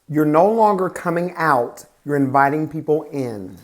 You're no longer coming out, you're inviting people in.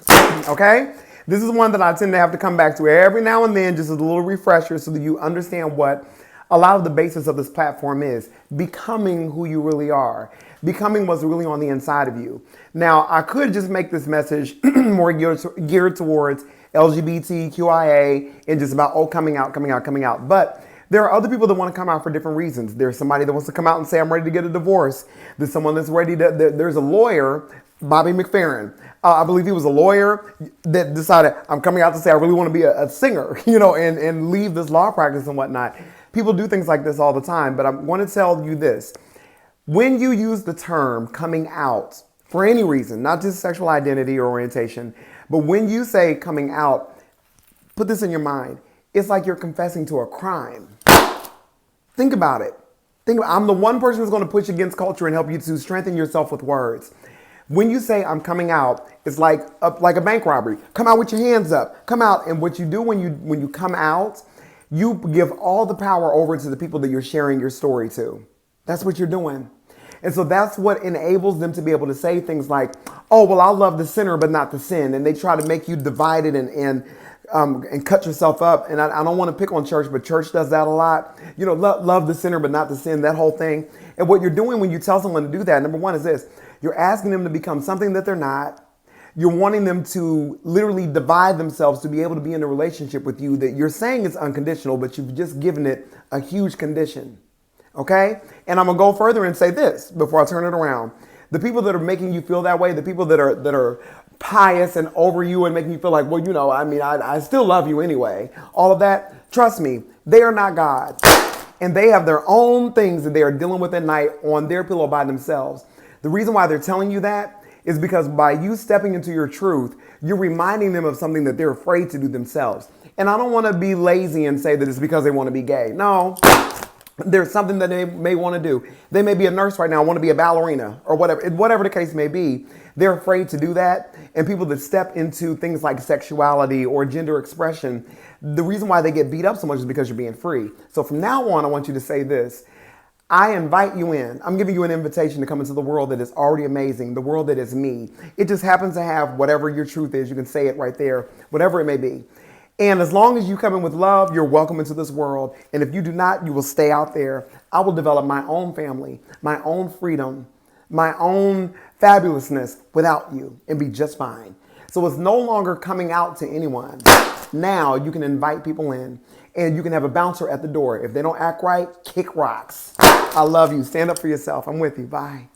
Okay? This is one that I tend to have to come back to every now and then, just as a little refresher so that you understand what a lot of the basis of this platform is. Becoming who you really are. Becoming what's really on the inside of you. Now, I could just make this message more geared towards LGBTQIA and just about, oh, coming out, coming out, coming out. But there are other people that want to come out for different reasons. There's somebody that wants to come out and say, I'm ready to get a divorce. There's someone that's ready to, there's a lawyer, Bobby McFerrin. I believe he was a lawyer that decided, I'm coming out to say I really want to be a singer, and leave this law practice and whatnot. People do things like this all the time, but I want to tell you this. When you use the term coming out for any reason, not just sexual identity or orientation, but when you say coming out, put this in your mind. It's like you're confessing to a crime. Think about it. I'm the one person who's going to push against culture and help you to strengthen yourself with words. When you say I'm coming out, it's like a bank robbery. Come out with your hands up. Come out. And what you do when you come out, you give all the power over to the people that you're sharing your story to. That's what you're doing. And so that's what enables them to be able to say things like, oh, well, I love the sinner, but not the sin. And they try to make you divided and cut yourself up. And I don't want to pick on church, but church does that a lot. Love the sinner, but not the sin, that whole thing. And what you're doing when you tell someone to do that, number one is this. You're asking them to become something that they're not. You're wanting them to literally divide themselves to be able to be in a relationship with you that you're saying is unconditional, but you've just given it a huge condition. Okay? And I'm going to go further and say this before I turn it around. The people that are making you feel that way, the people that are pious and over you and making you feel like, well, I still love you anyway. All of that, trust me, they are not God. And they have their own things that they are dealing with at night on their pillow by themselves. The reason why they're telling you that is because by you stepping into your truth, you're reminding them of something that they're afraid to do themselves. And I don't want to be lazy and say that it's because they want to be gay. No. There's something that they may want to do. They may be a nurse right now, want to be a ballerina or whatever the case may be. They're afraid to do that. And people that step into things like sexuality or gender expression, the reason why they get beat up so much is because you're being free. So from now on, I want you to say this. I invite you in. I'm giving you an invitation to come into the world that is already amazing, the world that is me. It just happens to have whatever your truth is. You can say it right there, whatever it may be. And as long as you come in with love, you're welcome into this world. And if you do not, you will stay out there. I will develop my own family, my own freedom, my own fabulousness without you and be just fine. So it's no longer coming out to anyone. Now you can invite people in and you can have a bouncer at the door. If they don't act right, kick rocks. I love you. Stand up for yourself. I'm with you. Bye.